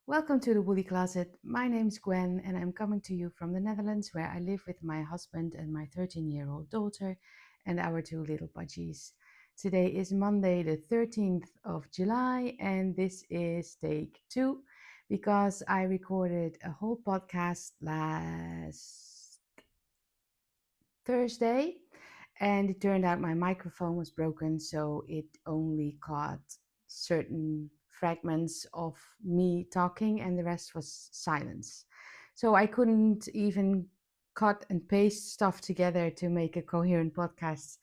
Welcome to the Woolly Closet. My name's Gwen and I'm coming to you from the Netherlands where I live with my husband and my 13-year-old daughter and our two little budgies. Today is Monday the 13th of July and this is take 2 because I recorded a whole podcast last Thursday and it turned out my microphone was broken, so it only caught certain fragments of me talking and the rest was silence. So I couldn't even cut and paste stuff together to make a coherent podcast,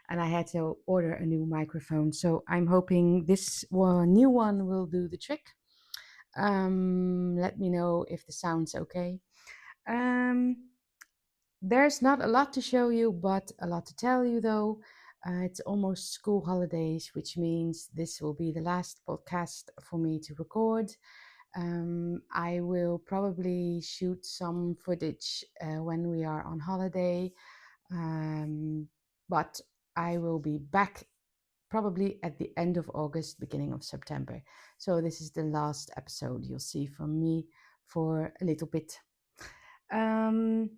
and I had to order a new microphone. So I'm hoping this new one will do the trick. Let me know if the sound's okay. There's not a lot to show you, but a lot to tell you though. It's almost school holidays, which means this will be the last podcast for me to record. I will probably shoot some footage when we are on holiday, but I will be back probably at the end of August, beginning of September. So this is the last episode you'll see from me for a little bit. I'm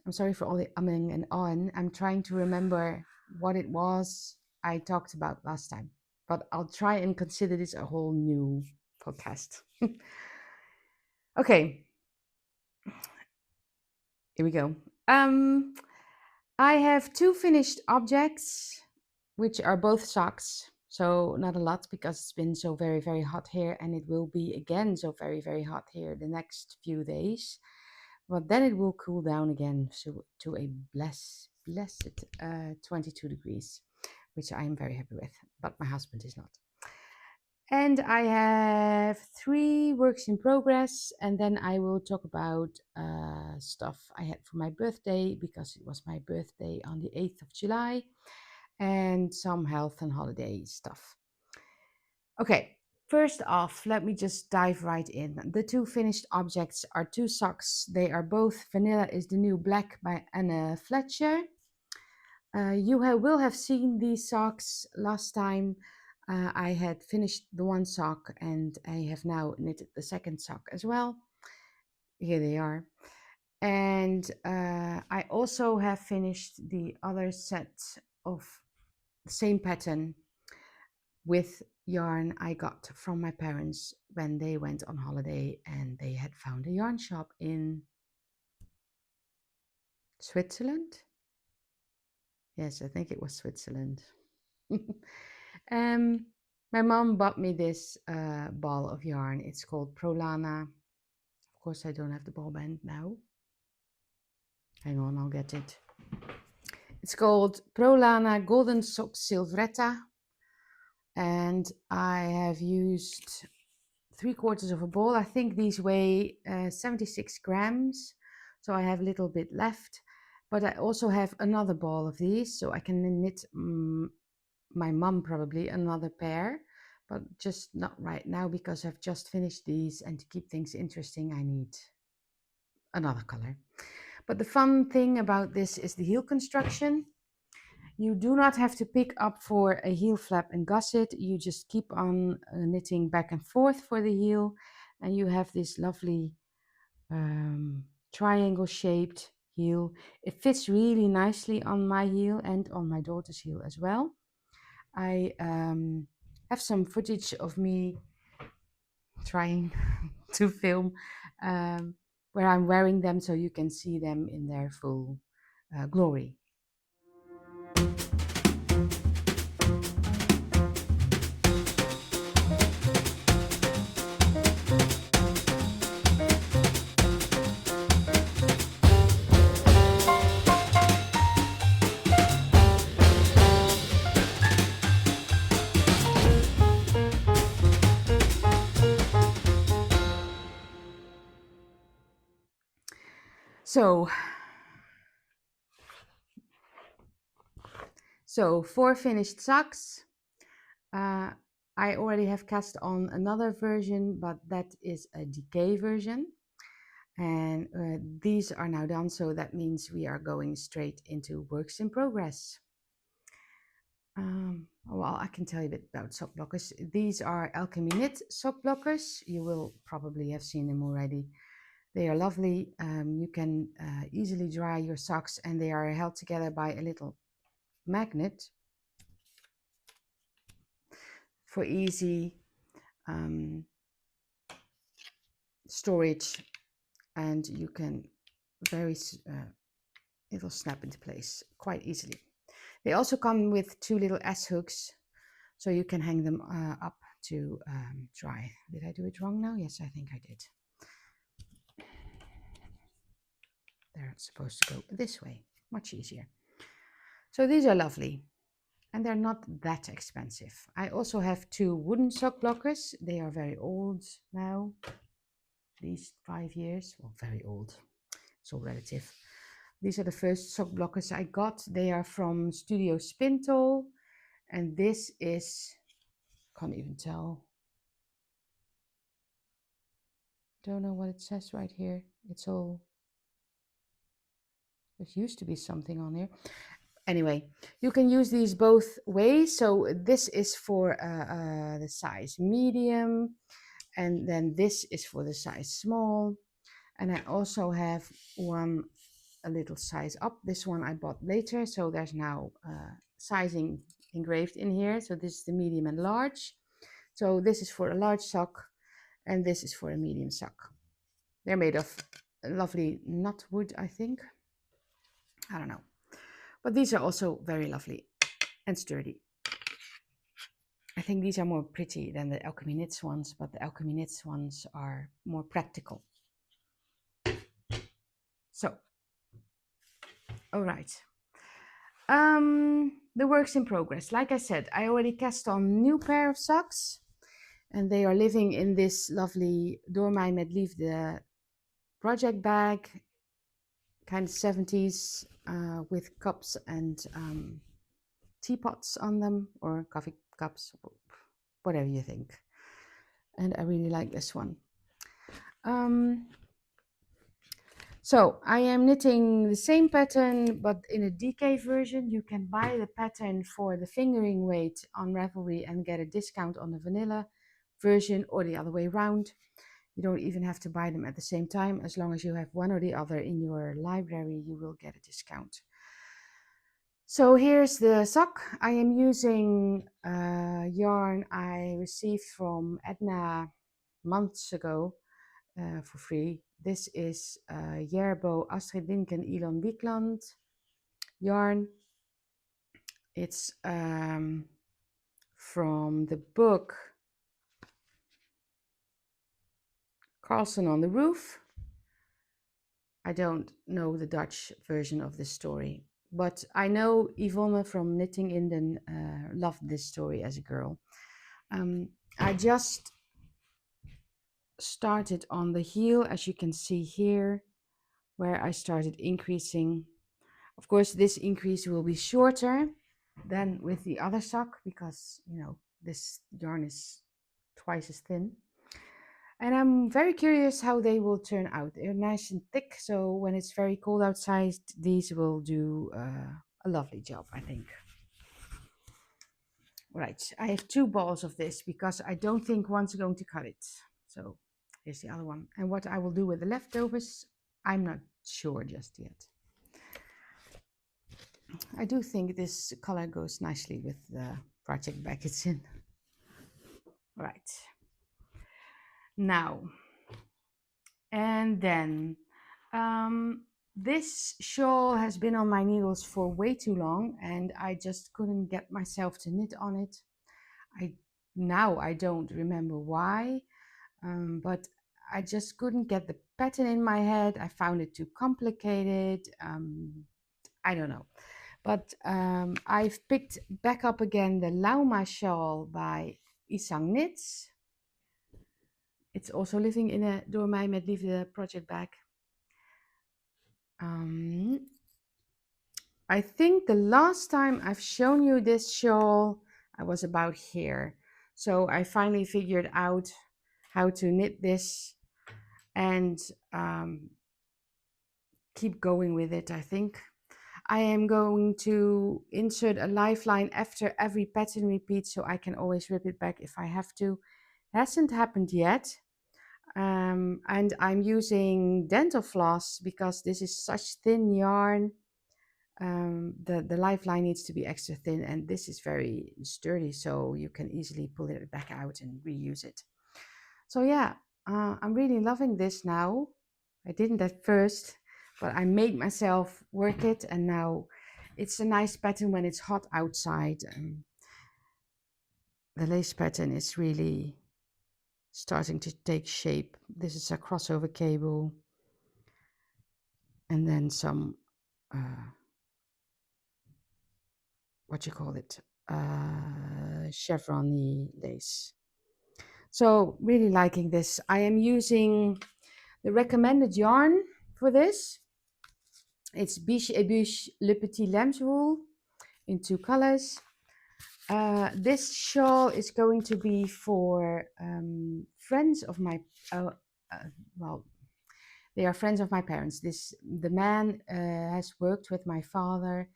sorry for all the umming and ahhing. I'm trying to remember what it was I talked about last time, but I'll try and consider this a whole new podcast. Okay, here we go. I have two finished objects, which are both socks. So not a lot because it's been so very, very hot here, and it will be again so very, very hot here the next few days. But then it will cool down again to a blessed 22 degrees, which I am very happy with, but my husband is not. And I have 3 works in progress, and then I will talk about stuff I had for my birthday, because it was my birthday on the 8th of July, and some health and holiday stuff. Okay, first off, let me just dive right in. The two finished objects are 2 socks. They are both Vanilla is the New Black by Anneh Fletcher. You will have seen these socks last time. I had finished the one sock and I have now knitted the second sock as well. Here they are. And I also have finished the other set of the same pattern with yarn I got from my parents when they went on holiday and they had found a yarn shop in Switzerland. Yes, I think it was Switzerland. My mom bought me this ball of yarn. It's called Prolana. Of course, I don't have the ball band now. Hang on, I'll get it. It's called Prolana Golden Sock Silvretta. And I have used 3/4 of a ball. I think these weigh 76 grams. So I have a little bit left. But I also have another ball of these. So I can knit my mum probably another pair, but just not right now because I've just finished these, and to keep things interesting I need another color. But the fun thing about this is the heel construction. You do not have to pick up for a heel flap and gusset. You just keep on knitting back and forth for the heel, and you have this lovely triangle shaped heel. It fits really nicely on my heel and on my daughter's heel as well. I have some footage of me trying to film where I'm wearing them so you can see them in their full glory. So 4 finished socks. I already have cast on another version, but that is a decay version. And these are now done, so that means we are going straight into works in progress. Well, I can tell you a bit about sock blockers. These are Alchemy Knit sock blockers. You will probably have seen them already. They are lovely. You can easily dry your socks, and they are held together by a little magnet for easy storage, and you can it'll snap into place quite easily. They also come with two little S hooks, so you can hang them up to dry. Did I do it wrong now? Yes, I think I did. They're supposed to go this way, much easier. So these are lovely, and they're not that expensive. I also have two wooden sock blockers. They are very old now, at least 5 years. Well, very old. It's all relative. These are the first sock blockers I got. They are from Studio Spintle, and this is, can't even tell. Don't know what it says right here. It's all, there used to be something on here. Anyway, you can use these both ways. So this is for the size medium, and then this is for the size small. And I also have one a little size up. This one I bought later, so there's now sizing engraved in here. So this is the medium and large. So this is for a large sock, and this is for a medium sock. They're made of lovely nut wood, I think. I don't know. But these are also very lovely and sturdy. I think these are more pretty than the Alchemy Knits ones, but the Alchemy Knits ones are more practical. So, all right. The works in progress. Like I said, I already cast on a new pair of socks, and they are living in this lovely Door Mij met Liefde project bag, kind of 70s, with cups and teapots on them, or coffee cups, whatever you think. And I really like this one. So I am knitting the same pattern, but in a DK version. You can buy the pattern for the fingering weight on Ravelry and get a discount on the vanilla version, or the other way around. You don't even have to buy them at the same time. As long as you have one or the other in your library, you will get a discount. So here's the sock. I am using yarn I received from Edna months ago for free. This is Jerbo Astrid Lindgren Elon Wiekland yarn. It's from the book Carlson on the Roof. I don't know the Dutch version of this story, but I know Yvonne from Knitting Inden loved this story as a girl. I just started on the heel, as you can see here, where I started increasing. Of course, this increase will be shorter than with the other sock, because, you know, this yarn is twice as thin. And I'm very curious how they will turn out. They're nice and thick, so when it's very cold outside, these will do a lovely job, I think. Right, I have two balls of this because I don't think one's going to cut it. So here's the other one. And what I will do with the leftovers, I'm not sure just yet. I do think this color goes nicely with the project bag it's in. Right. Now, and then this shawl has been on my needles for way too long, and I just couldn't get myself to knit on it. Now I don't remember why, but I just couldn't get the pattern in my head. I found it too complicated. I don't know. But I've picked back up again the Lauma shawl by Isang Knits. It's also living in a Door Mij met Liefde project bag. I think the last time I've shown you this shawl, I was about here. So I finally figured out how to knit this and keep going with it, I think. I am going to insert a lifeline after every pattern repeat so I can always rip it back if I have to. Hasn't happened yet. And I'm using dental floss because this is such thin yarn. The lifeline needs to be extra thin, and this is very sturdy, so you can easily pull it back out and reuse it. So yeah, I'm really loving this now. I didn't at first, but I made myself work it, and now it's a nice pattern when it's hot outside. The lace pattern is really starting to take shape. This is a crossover cable, and then some what you call it, chevron lace. So really liking this. I am using the recommended yarn for this. It's Biche et Buche Le Petit Lamb's Wool in 2 colors. This shawl is going to be for friends of my, well, they are friends of my parents. The man has worked with my father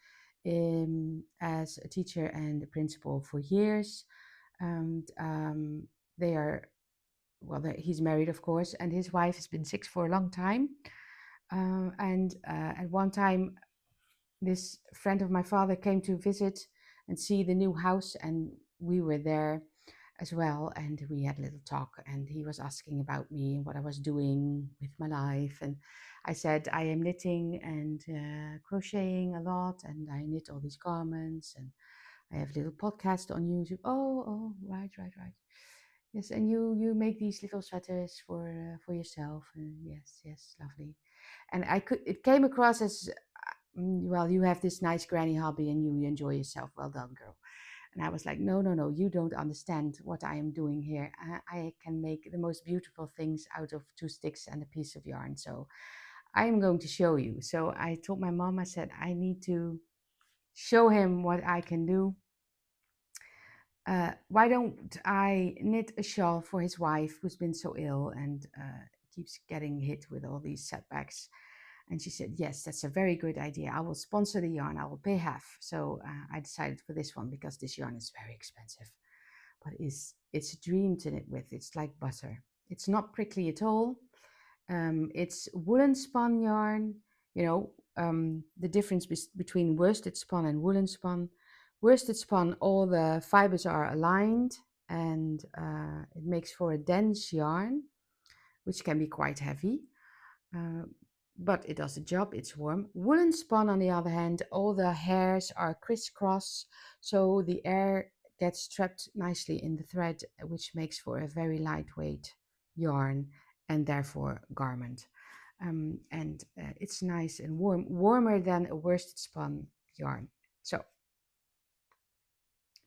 as a teacher and a principal for years. And they are, well, he's married, of course, and his wife has been sick for a long time. And at one time, this friend of my father came to visit and see the new house, and we were there as well, and we had a little talk, and he was asking about me and what I was doing with my life. And I said I am knitting and crocheting a lot, and I knit all these garments, and I have a little podcast on YouTube. Oh, right. Yes, and you make these little sweaters for yourself. And yes, lovely. And it came across as well, you have this nice granny hobby and you enjoy yourself. Well done, girl. And I was like, no, you don't understand what I am doing here. I can make the most beautiful things out of 2 sticks and a piece of yarn. So I'm going to show you. So I told my mom, I said, I need to show him what I can do. Why don't I knit a shawl for his wife who's been so ill and keeps getting hit with all these setbacks? And she said, yes, that's a very good idea. I will sponsor the yarn. I will pay half. So I decided for this one because this yarn is very expensive, but it's a dream to knit with. It's like butter. It's not prickly at all. It's woolen spun yarn. You know, the difference between worsted spun and woolen spun. Worsted spun, all the fibers are aligned, and it makes for a dense yarn, which can be quite heavy. But it does the job, it's warm. Woolen spun, on the other hand, all the hairs are crisscross, so the air gets trapped nicely in the thread, which makes for a very lightweight yarn and therefore garment. And it's nice and warm, warmer than a worsted spun yarn. So,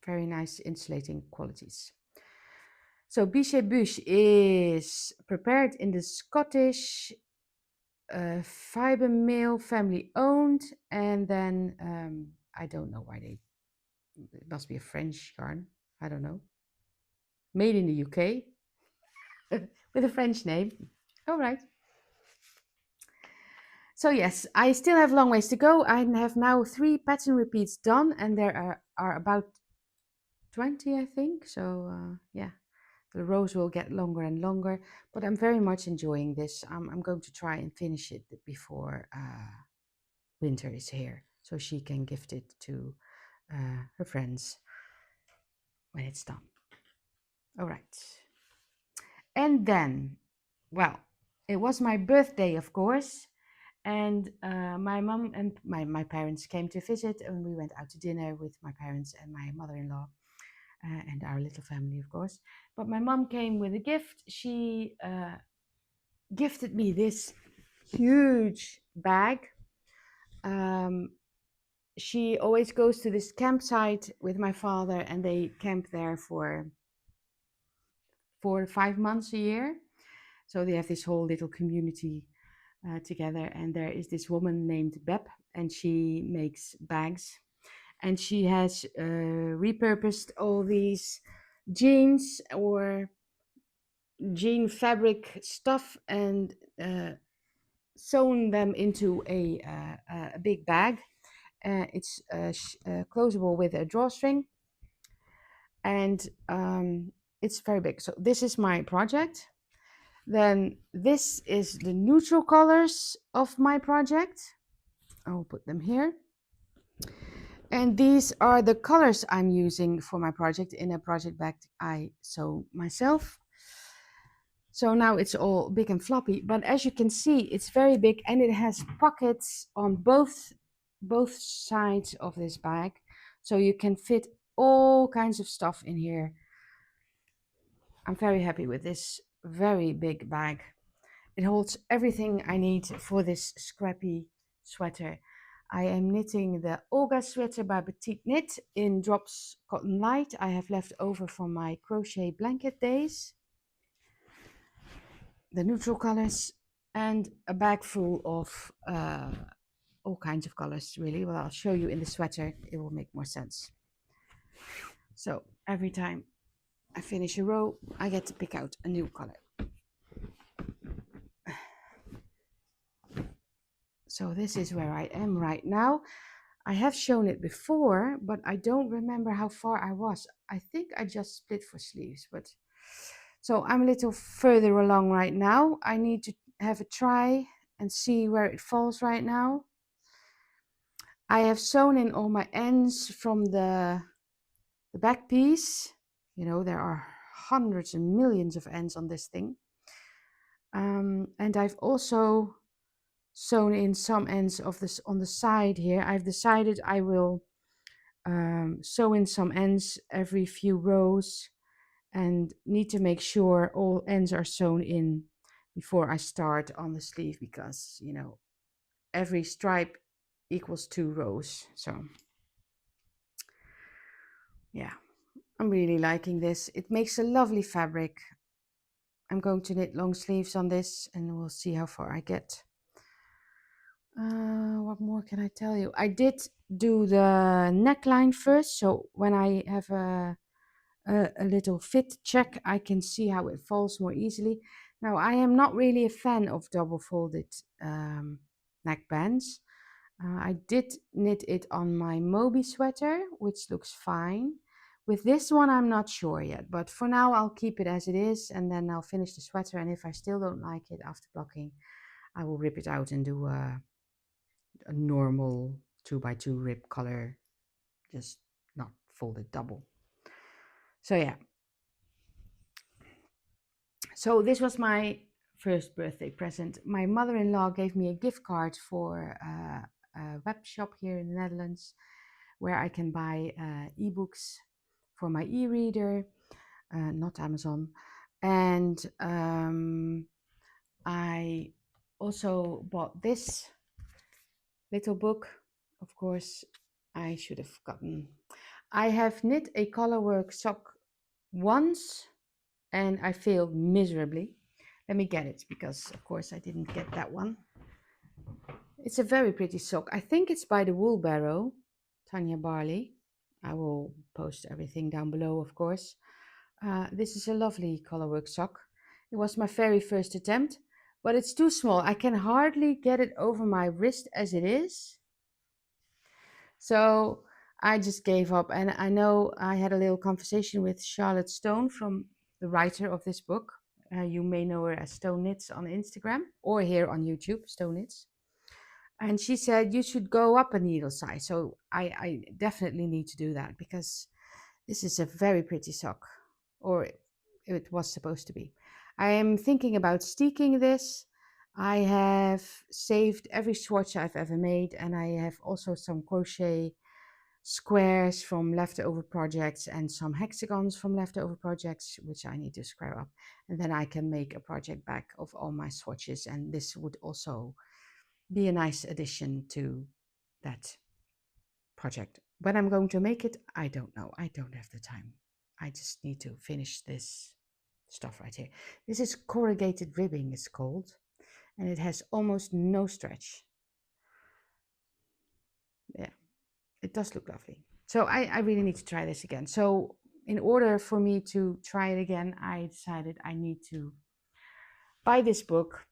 very nice insulating qualities. So, Biche Buche is prepared in the Scottish fiber mill, family owned, and then I don't know why it must be a French yarn, I don't know, made in the UK with a French name. All right. So yes, I still have a long ways to go. I have now 3 pattern repeats done, and there are about 20, I think. So yeah, the rows will get longer and longer, but I'm very much enjoying this. I'm going to try and finish it before winter is here, so she can gift it to her friends when it's done. All right. And then, well, it was my birthday, of course, and my mom and my parents came to visit, and we went out to dinner with my parents and my mother-in-law and our little family, of course. But my mom came with a gift. She gifted me this huge bag. She always goes to this campsite with my father, and they camp there for 4 or 5 months a year. So they have this whole little community together. And there is this woman named Beb, and she makes bags. And she has repurposed all these jeans or jean fabric stuff and sewn them into a big bag. It's closable with a drawstring, and it's very big. So this is my project. Then this is the neutral colors of my project. I'll put them here. And these are the colors I'm using for my project in a project bag I sew myself. So now it's all big and floppy, but as you can see, it's very big and it has pockets on both sides of this bag. So you can fit all kinds of stuff in here. I'm very happy with this very big bag. It holds everything I need for this scrappy sweater. I am knitting the Olga sweater by Petite Knit in Drops Cotton Light I have left over from my crochet blanket days. The neutral colors, and a bag full of all kinds of colors, really. Well, I'll show you in the sweater, it will make more sense. So every time I finish a row, I get to pick out a new color. So this is where I am right now. I have shown it before, but I don't remember how far I was. I think I just split for sleeves, but so I'm a little further along right now. I need to have a try and see where it falls right now. I have sewn in all my ends from the back piece. You know, there are hundreds and millions of ends on this thing. And I've also sewn in some ends of this on the side here. I've decided I will sew in some ends every few rows and need to make sure all ends are sewn in before I start on the sleeve, because, you know, every stripe equals 2 rows. So yeah, I'm really liking this. It makes a lovely fabric. I'm going to knit long sleeves on this and we'll see how far I get. What more can I tell you? I did do the neckline first, so when I have a little fit check, I can see how it falls more easily. Now, I am not really a fan of double folded neckbands. I did knit it on my Moby sweater, which looks fine. With this one, I'm not sure yet, but for now I'll keep it as it is, and then I'll finish the sweater, and if I still don't like it after blocking, I will rip it out and do a normal 2x2 rib color, just not folded double. So yeah. So this was my first birthday present. My mother-in-law gave me a gift card for a web shop here in the Netherlands where I can buy ebooks for my e-reader, not Amazon. And I also bought this little book. Of course, I should have gotten. I have knit a colorwork sock once and I failed miserably. Let me get it, because of course I didn't get that one. It's a very pretty sock. I think it's by the Wheelbarrow, Tania Barley. I will post everything down below, of course. This is a lovely colorwork sock. It was my very first attempt, but it's too small. I can hardly get it over my wrist as it is. So I just gave up. And I know I had a little conversation with Charlotte Stone, from the writer of this book. You may know her as Stone Knits on Instagram, or here on YouTube, Stone Knits. And she said you should go up a needle size. So I definitely need to do that, because this is a very pretty sock, or it was supposed to be. I am thinking about steeking this. I have saved every swatch I've ever made, and I have also some crochet squares from leftover projects and some hexagons from leftover projects, which I need to square up. And then I can make a project bag of all my swatches, and this would also be a nice addition to that project. When I'm going to make it, I don't know. I don't have the time. I just need to finish this stuff right here. This is corrugated ribbing, it's called, and it has almost no stretch. Yeah, it does look lovely. So I really need to try this again. So in order for me to try it again, I decided I need to buy this book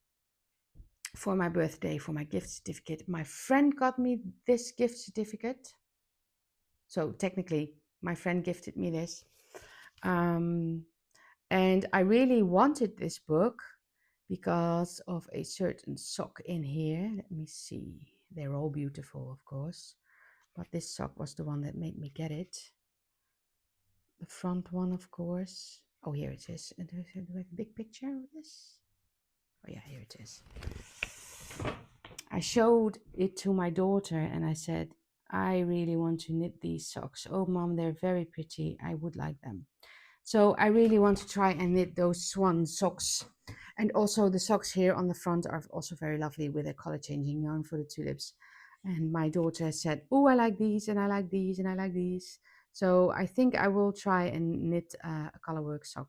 for my birthday, for my gift certificate. My friend got me this gift certificate. So technically, my friend gifted me this. Um, and I really wanted this book because of a certain sock in here. Let me see. They're all beautiful, of course. But this sock was the one that made me get it. The front one, of course. Oh, here it is. Do I have a big picture of this? Oh, yeah, here it is. I showed it to my daughter and I said, I really want to knit these socks. Oh, Mom, they're very pretty. I would like them. So I really want to try and knit those swan socks. And also the socks here on the front are also very lovely with a color changing yarn for the tulips. And my daughter said, oh, I like these and I like these and I like these. So I think I will try and knit a colorwork sock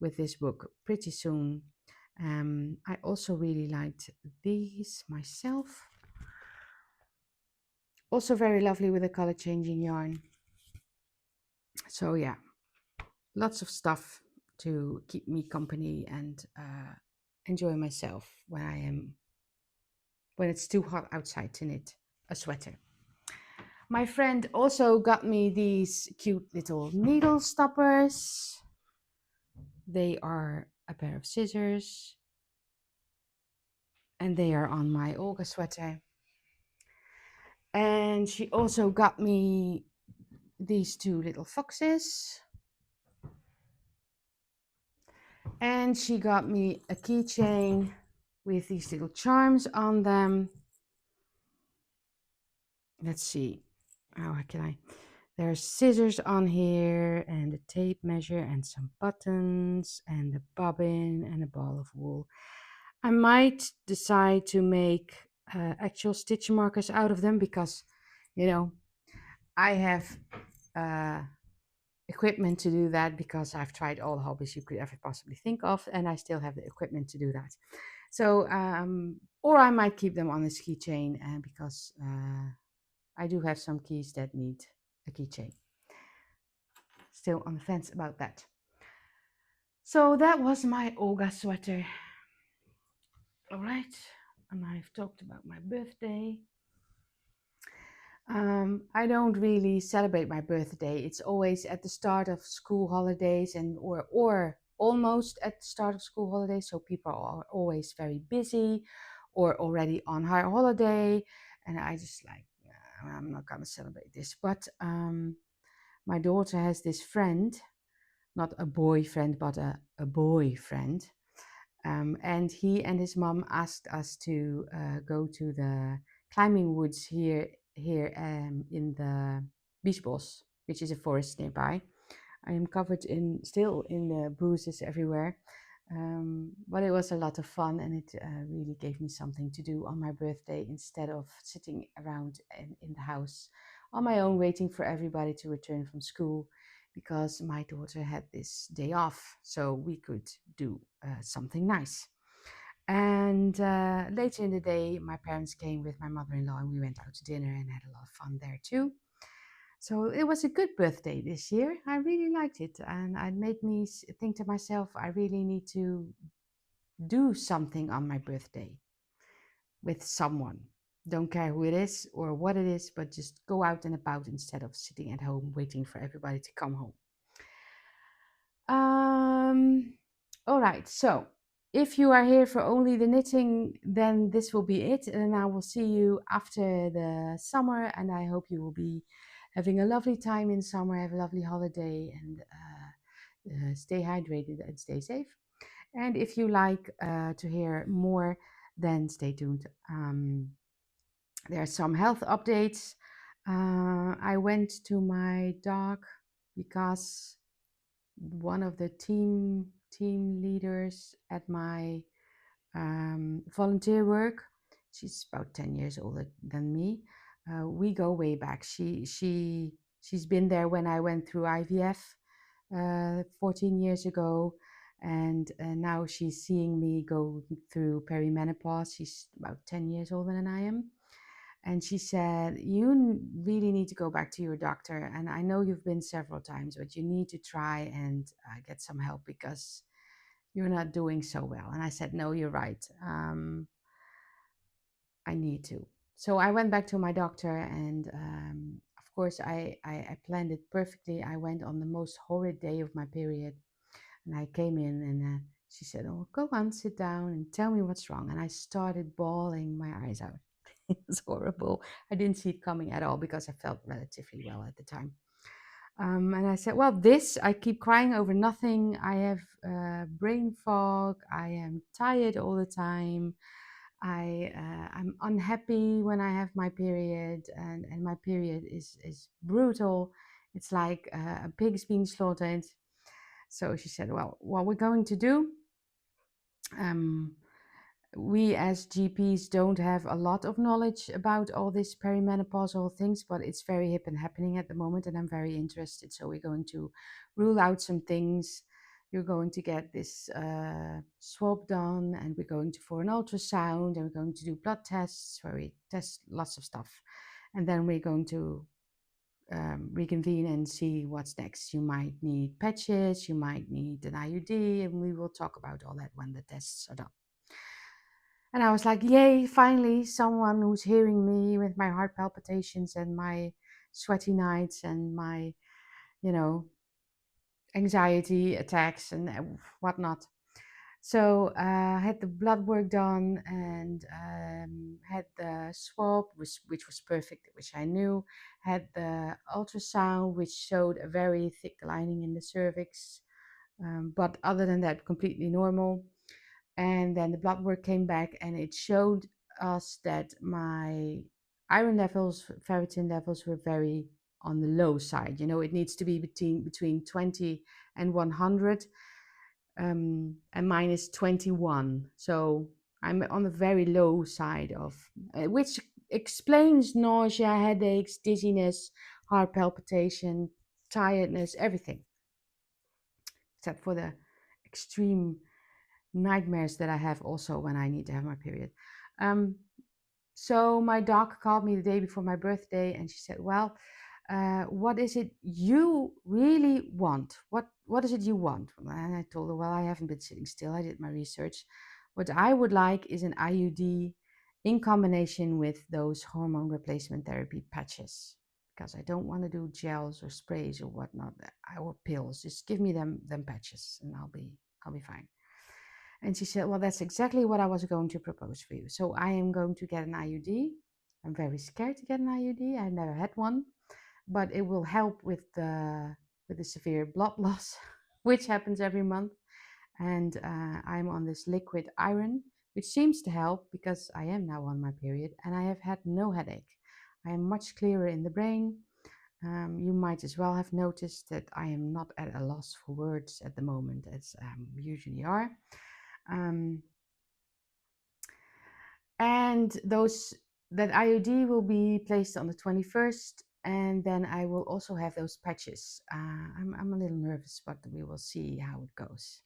with this book pretty soon. I also really liked these myself. Also very lovely with a color changing yarn. So yeah, lots of stuff to keep me company and enjoy myself when it's too hot outside to knit a sweater. My friend also got me these cute little needle stoppers. They are a pair of scissors and they are on my Olga sweater. And she also got me these two little foxes. And she got me a keychain with these little charms on them. Let's see. How can I? There's scissors on here and a tape measure and some buttons and a bobbin and a ball of wool. I might decide to make actual stitch markers out of them because, you know, I have equipment to do that because I've tried all the hobbies you could ever possibly think of and I still have the equipment to do that. So, or I might keep them on this keychain because I do have some keys that need a keychain. Still on the fence about that. So that was my Olga sweater. All right, and I've talked about my birthday. I don't really celebrate my birthday. It's always at the start of school holidays and or almost at the start of school holidays. So people are always very busy or already on higher holiday. And I just like, I'm not gonna celebrate this. But my daughter has this friend, not a boyfriend, but a boyfriend. And he and his mom asked us to go to the climbing woods here in the Biesbos, which is a forest nearby. I am covered still in the bruises everywhere, but it was a lot of fun and it really gave me something to do on my birthday instead of sitting around in the house on my own waiting for everybody to return from school because my daughter had this day off, so we could do something nice. And later in the day, my parents came with my mother-in-law and we went out to dinner and had a lot of fun there too. So it was a good birthday this year. I really liked it and it made me think to myself, I really need to do something on my birthday with someone. Don't care who it is or what it is, but just go out and about instead of sitting at home waiting for everybody to come home. All right, so if you are here for only the knitting, then this will be it. And I will see you after the summer. And I hope you will be having a lovely time in summer, have a lovely holiday, and stay hydrated and stay safe. And if you like to hear more, then stay tuned. There are some health updates. I went to my dog because one of the team leaders at my volunteer work, she's about 10 years older than me. We go way back. She's been there when I went through IVF 14 years ago, and now she's seeing me go through perimenopause. She's about 10 years older than I am. And she said, you really need to go back to your doctor. And I know you've been several times, but you need to try and get some help because you're not doing so well. And I said, no, you're right. I need to. So I went back to my doctor, and of course, I planned it perfectly. I went on the most horrid day of my period, and I came in, and she said, "Oh, go on, sit down, and tell me what's wrong." And I started bawling my eyes out. It was horrible. I didn't see it coming at all because I felt relatively well at the time. And I said, "Well, I keep crying over nothing. I have brain fog. I am tired all the time. I'm unhappy when I have my period, and my period is brutal. It's like a pig's being slaughtered." So she said, "Well, what we're going to do, um, we as GPs don't have a lot of knowledge about all these perimenopausal things, but it's very hip and happening at the moment, and I'm very interested. So we're going to rule out some things. You're going to get this swab done, and we're going to for an ultrasound, and we're going to do blood tests where we test lots of stuff, and then we're going to reconvene and see what's next. You might need patches, you might need an IUD, and we will talk about all that when the tests are done." And I was like, yay, finally, someone who's hearing me with my heart palpitations and my sweaty nights and my, you know, anxiety attacks and whatnot. So I had the blood work done, and had the swab, which was perfect, which I knew. Had the ultrasound, which showed a very thick lining in the cervix. But other than that, completely normal. And then the blood work came back, and it showed us that my iron levels, ferritin levels, were very on the low side. It needs to be between 20 and 100, and mine is 21. So I'm on the very low side of, which explains nausea, headaches, dizziness, heart palpitation, tiredness, everything, except for the extreme nightmares that I have also when I need to have my period. Um, so my doc called me the day before my birthday, and she said, "Well, what is it you really want? What is it you want?" And I told her, "Well, I haven't been sitting still. I did my research. What I would like is an IUD in combination with those hormone replacement therapy patches, because I don't want to do gels or sprays or whatnot, or pills. Just give me them patches, and I'll be fine." And she said, "Well, that's exactly what I was going to propose for you. So I am going to get an IUD. I'm very scared to get an IUD. I never had one, but it will help with the severe blood loss, which happens every month. And I'm on this liquid iron, which seems to help because I am now on my period, and I have had no headache. I am much clearer in the brain. You might as well have noticed that I am not at a loss for words at the moment, as usually are. Um, and that IUD will be placed on the 21st, and then I will also have those patches. I'm a little nervous, but we will see how it goes.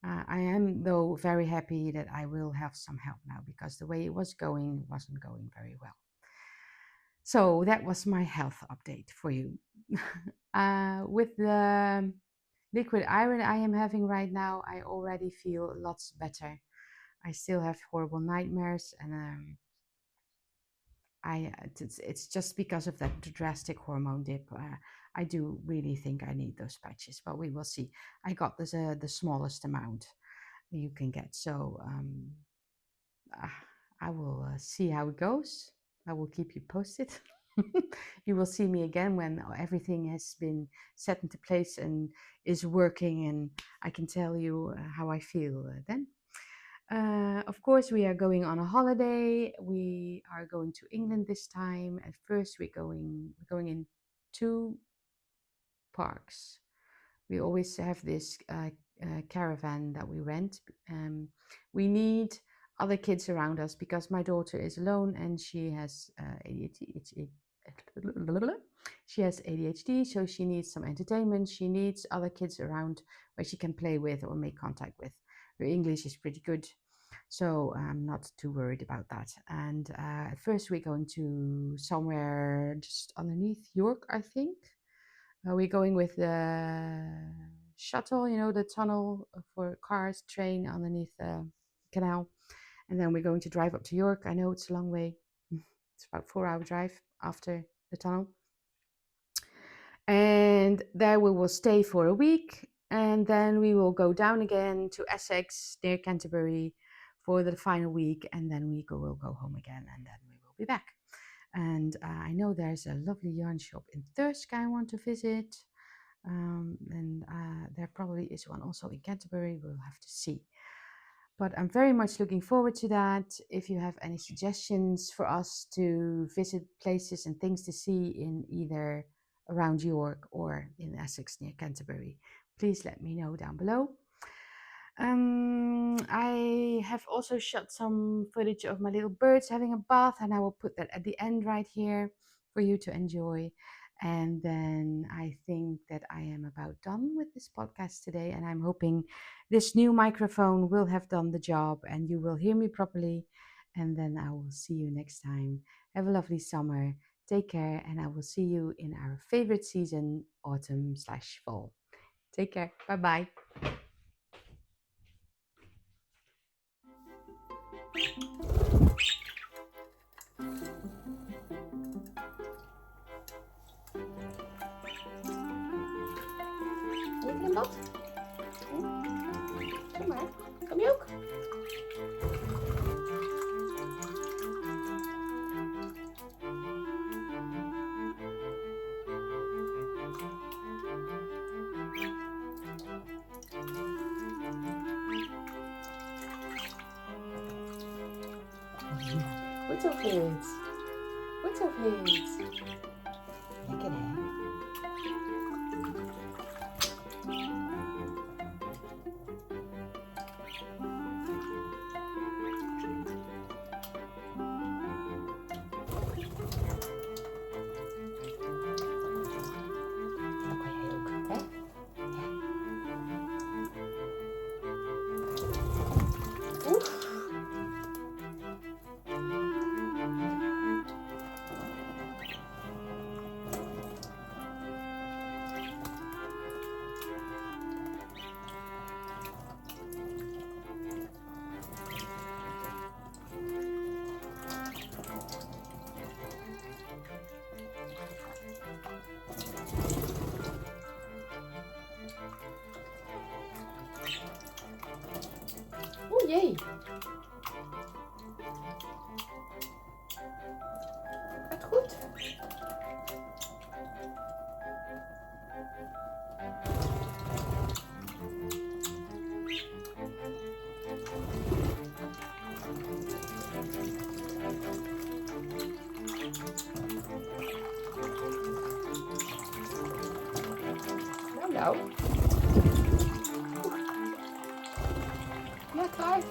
I am, though, very happy that I will have some help now, because the way it was going wasn't going very well. So that was my health update for you. With the liquid iron I am having right now, I already feel lots better. I still have horrible nightmares, and it's just because of that drastic hormone dip. I do really think I need those patches, but we will see. I got the smallest amount you can get, so uh, I will see how it goes. I will keep you posted. You will see me again when everything has been set into place and is working, and I can tell you how I feel then. Of course, we are going on a holiday. We are going to England this time. At first, we're going in two parks. We always have this caravan that we rent. We need other kids around us because my daughter is alone, and she has ADHD. She has ADHD, so she needs some entertainment. She needs other kids around where she can play with or make contact with. Her English is pretty good, so I'm not too worried about that. And at first, we're going to somewhere just underneath York, I think. We're going with the shuttle, the tunnel for cars, train underneath the canal. And then we're going to drive up to York. I know it's a long way. It's about 4-hour drive after the tunnel. And there we will stay for a week. And then we will go down again to Essex near Canterbury for the final week. And then will go home again, and then we will be back. And I know there's a lovely yarn shop in Thirsk I want to visit. And there probably is one also in Canterbury. We'll have to see. But I'm very much looking forward to that. If you have any suggestions for us to visit places and things to see in either around York or in Essex near Canterbury, please let me know down below. I have also shot some footage of my little birds having a bath, and I will put that at the end right here for you to enjoy. And then I think that I am about done with this podcast today, and I'm hoping this new microphone will have done the job and you will hear me properly. And then I will see you next time. Have a lovely summer. Take care, and I will see you in our favorite season, autumn/fall. Take care. Bye-bye. Wil je een bad? Kom maar. Kom je ook? Goed zo, Flits. Goed zo, Flits. Lekker, hè? Oh jee. Gaat goed. Nou. Ja, klaar.